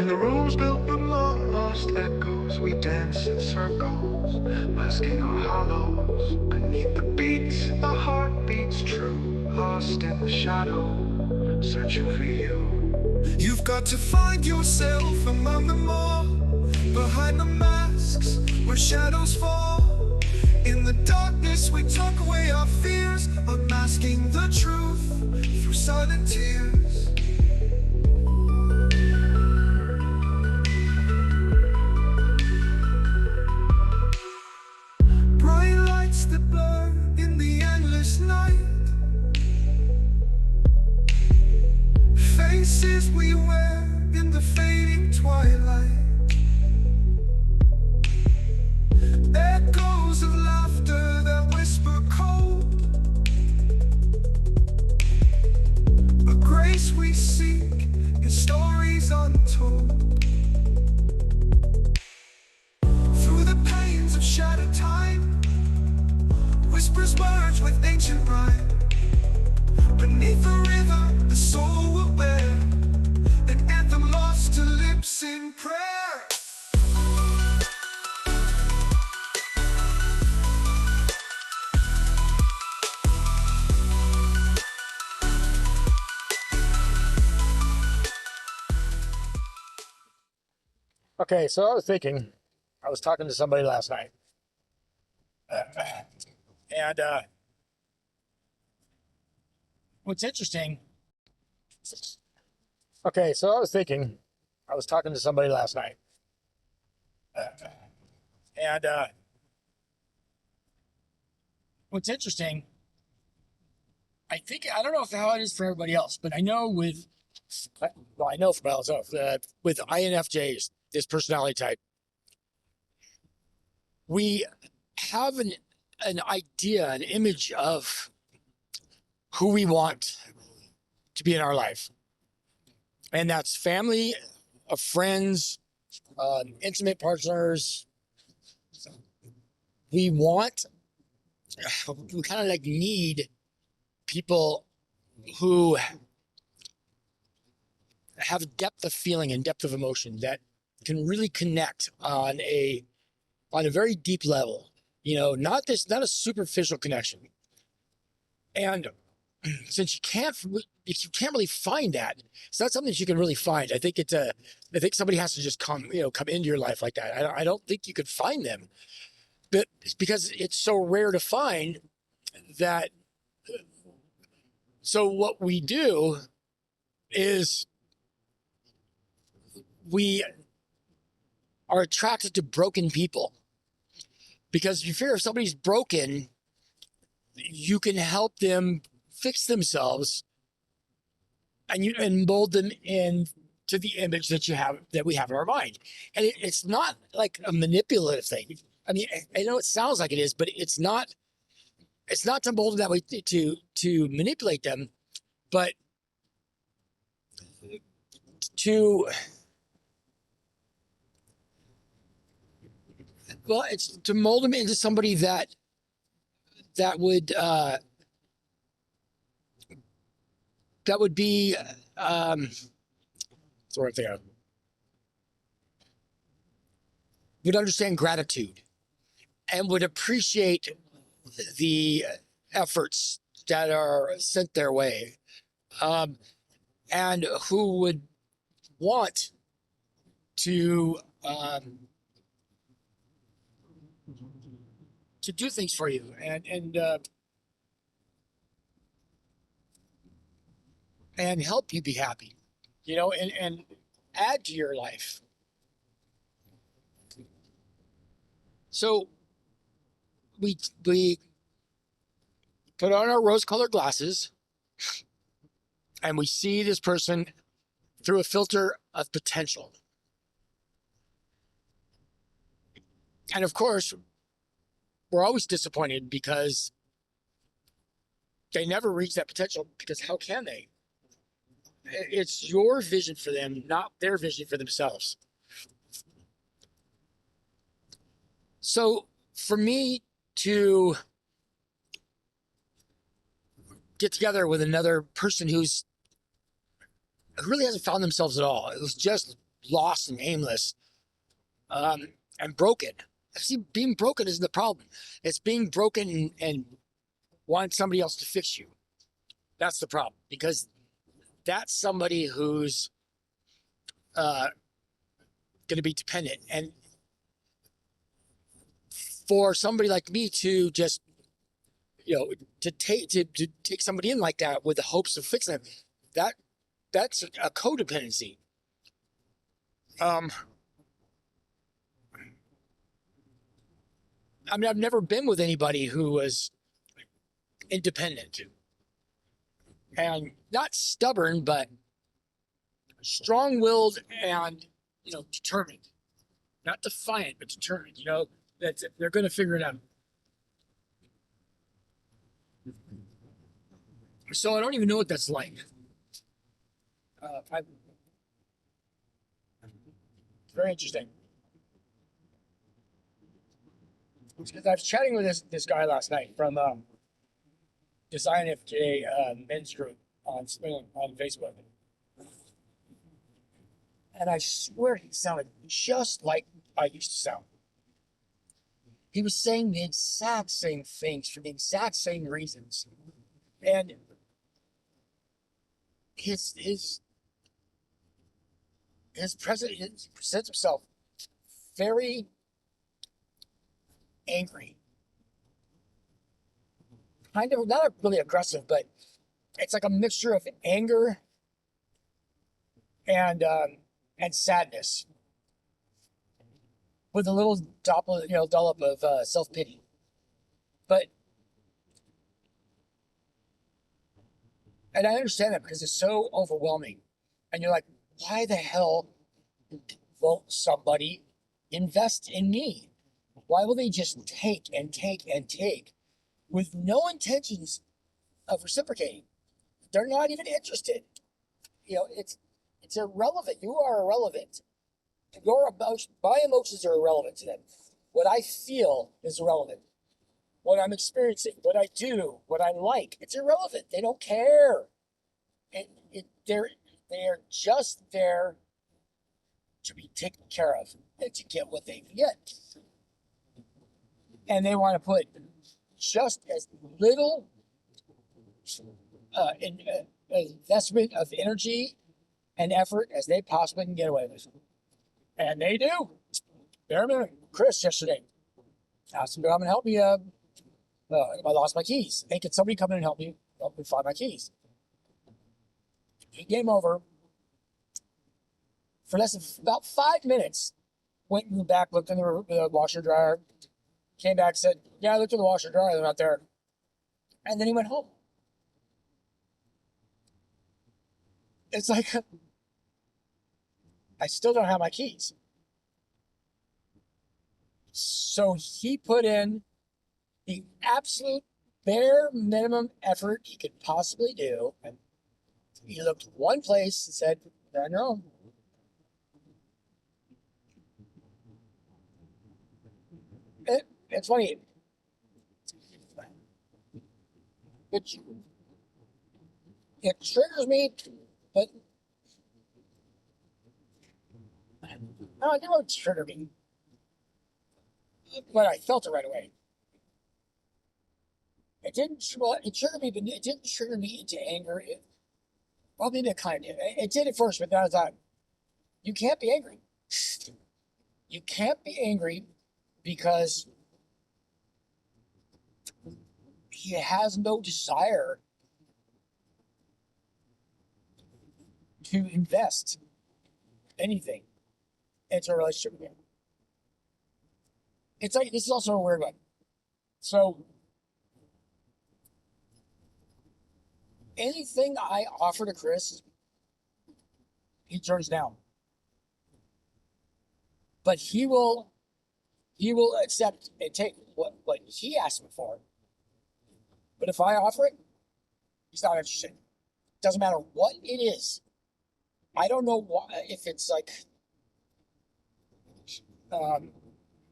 In the rooms built with lost echoes, we dance in circles, masking our hollows. Beneath the beats, our heart beats true, lost in the shadow, searching for you. You've got to find yourself among the more, behind the masks where shadows fall. In the darkness we tuck away our fears, unmasking the truth through silent tears. Bright lights that blur in the endless night, faces we wear in the fading twilight, echoes of laughter that whisper cold, a grace we seek in stories untold. Through the pains of shattered time, whispers merge with ancient rhyme. Beneath the river, the soul will bear an anthem lost to lips in prayer. Okay, so I was talking to somebody last night. And what's interesting, I was talking to somebody last night. And what's interesting, I don't know how it is for everybody else, but I know I know for myself that with INFJs, this personality type, we have an idea, an image of who we want to be in our life. And that's family, friends, intimate partners. We kind of like need people who have depth of feeling and depth of emotion that can really connect on a very deep level. You know, not a superficial connection. And since you can't really find that, it's not something that you can really find. I think somebody has to just come into your life like that. I don't think you could find them, but it's because it's so rare to find that. So what we do is we are attracted to broken people, because you figure if somebody's broken, you can help them fix themselves and mold them into the image that we have in our mind. And it's not like a manipulative thing. I mean, I know it sounds like it is, but it's not to mold them that way to manipulate them, but it's to mold them into somebody that would be sort of there, would understand gratitude and would appreciate the efforts that are sent their way, and who would want to do things for you and help you be happy, and add to your life. So we put on our rose-colored glasses and we see this person through a filter of potential. And of course, we're always disappointed because they never reach that potential, because how can they? It's your vision for them, not their vision for themselves. So for me to get together with another person who really hasn't found themselves at all, it was just lost and aimless, and broken. See, being broken isn't the problem. It's being broken and wanting somebody else to fix you. That's the problem, because that's somebody who's going to be dependent. And for somebody like me to just, to take somebody in like that with the hopes of fixing them, that's a codependency. I mean, I've never been with anybody who was independent and not stubborn, but strong-willed and, determined. Not defiant, but determined. That they're going to figure it out. So I don't even know what that's like. Very interesting. Because I was chatting with this guy last night from this INFJ men's group on Facebook, and I swear he sounded just like I used to sound. He was saying the exact same things for the exact same reasons, and his president presents himself very angry, kind of not really aggressive, but it's like a mixture of anger and sadness with a little dollop of self pity. But and I understand that because it's so overwhelming, and you're like, why the hell won't somebody invest in me? Why will they just take and take and take with no intentions of reciprocating? They're not even interested. It's irrelevant. You are irrelevant. My emotions are irrelevant to them. What I feel is irrelevant. What I'm experiencing, what I do, what I like, it's irrelevant. They don't care. They're just there to be taken care of and to get what they can get. And they want to put just as little investment of energy and effort as they possibly can get away with. And they do. Bare minimum. Chris yesterday asked him to come and help me. I lost my keys. Hey, can somebody come in and help me find my keys? He came over for less than about 5 minutes. Went in the back, looked in the washer dryer, came back, said, "Yeah, I looked in the washer dryer. They're not there." And then he went home. It's like, I still don't have my keys. So he put in the absolute bare minimum effort he could possibly do. And he looked one place and said, "No." It's funny. It triggers me, but no, it didn't trigger me. But I felt it right away. It didn't. Well, it triggered me, but it didn't trigger me into anger. Well, maybe it kind of did. It did at first, but then I thought, you can't be angry. You can't be angry because he has no desire to invest anything into a relationship with him. It's like, this is also a weird one. So anything I offer to Chris, he turns down. But he will accept and take what he asked me for. But if I offer it, he's not interested. Doesn't matter what it is. I don't know why, if it's like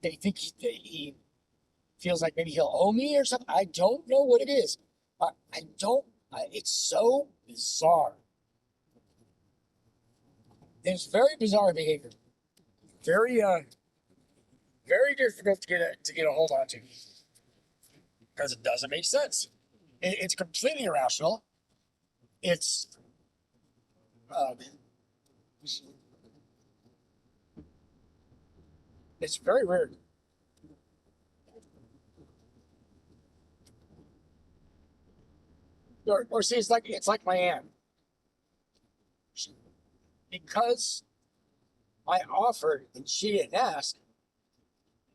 they think he feels like maybe he'll owe me or something. I don't know what it is. It's so bizarre. It's very bizarre behavior. Very very difficult to get a hold on to because it doesn't make sense. It's completely irrational. It's um, it's very weird. Or see, it's like my aunt. Because I offered and she didn't ask,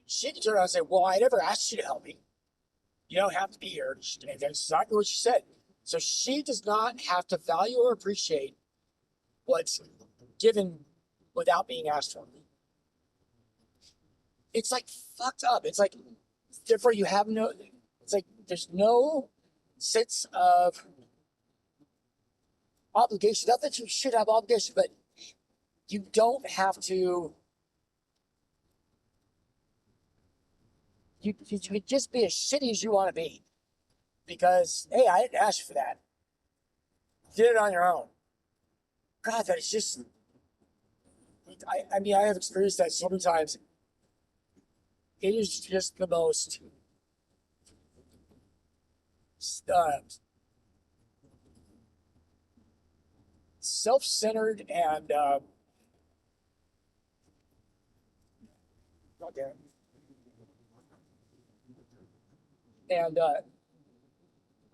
she can turn around and say, "Well, I never asked you to help me. You don't have to be here." And that's exactly what she said. So she does not have to value or appreciate what's given without being asked for. It's like fucked up. It's like, therefore you have no, it's like there's no sense of obligation. Not that you should have obligation, but you don't have to, you could just be as shitty as you want to be because, hey, I didn't ask you for that. You did it on your own. God, that is just, I mean, I have experienced that so many times. It is just the most uh, self-centered and goddamn, and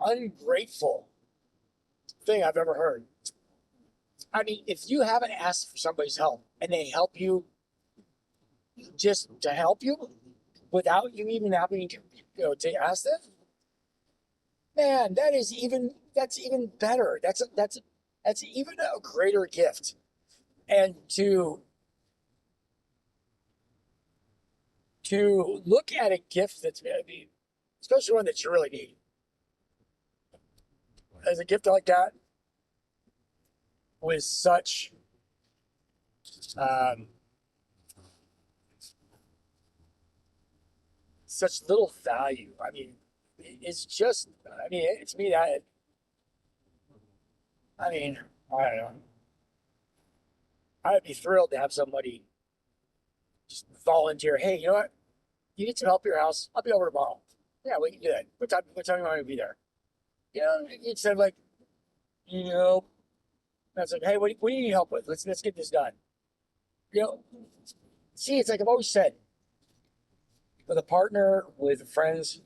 ungrateful thing I've ever heard. I mean, if you haven't asked for somebody's help and they help you just to help you without you even having to, to ask them, man, that's even better. That's even a greater gift. And to look at a gift that's maybe, especially one that you really need, as a gift like that with um, such little value. I mean, it's just. I mean, it's me that. I mean, I don't know. I'd be thrilled to have somebody just volunteer. Hey, you know what? You need some help at your house. I'll be over tomorrow. Yeah, we can do that. What time you want to be there? You know, instead of like, you know, that's like, hey, what do you need help with? Let's get this done. You know, see, it's like I've always said, with a partner, with friends,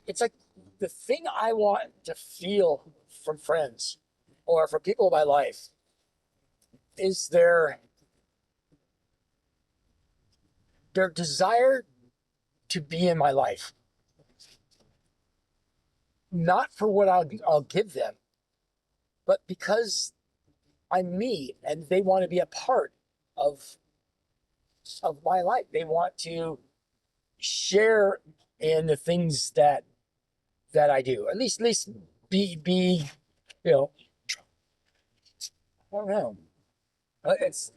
it's like the thing I want to feel from friends or from people in my life is their desire to be in my life, not for what I'll give them, but because I'm me and they want to be a part of my life. They want to share in the things that I do. At least be you know, I don't know. It's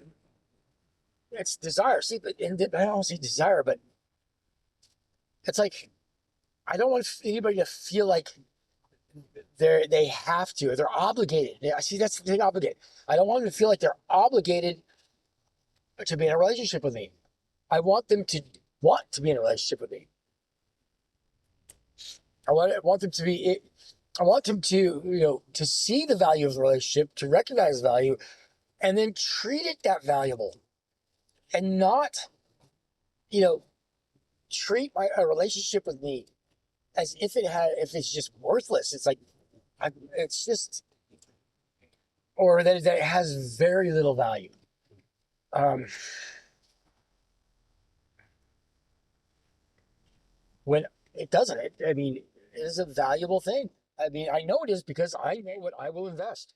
desire. See, but I don't say desire, but it's like I don't want anybody to feel like they have to, they're obligated. I see that's the thing, obligated. I don't want them to feel like they're obligated to be in a relationship with me. I want them to want to be in a relationship with me. I want them to be. I want them to to see the value of the relationship, to recognize the value, and then treat it that valuable, and not you know treat a relationship with me as if it's just worthless. It's like it's just or that it has very little value. Um, when it doesn't, I mean, it is a valuable thing. I mean, I know it is because I know what I will invest.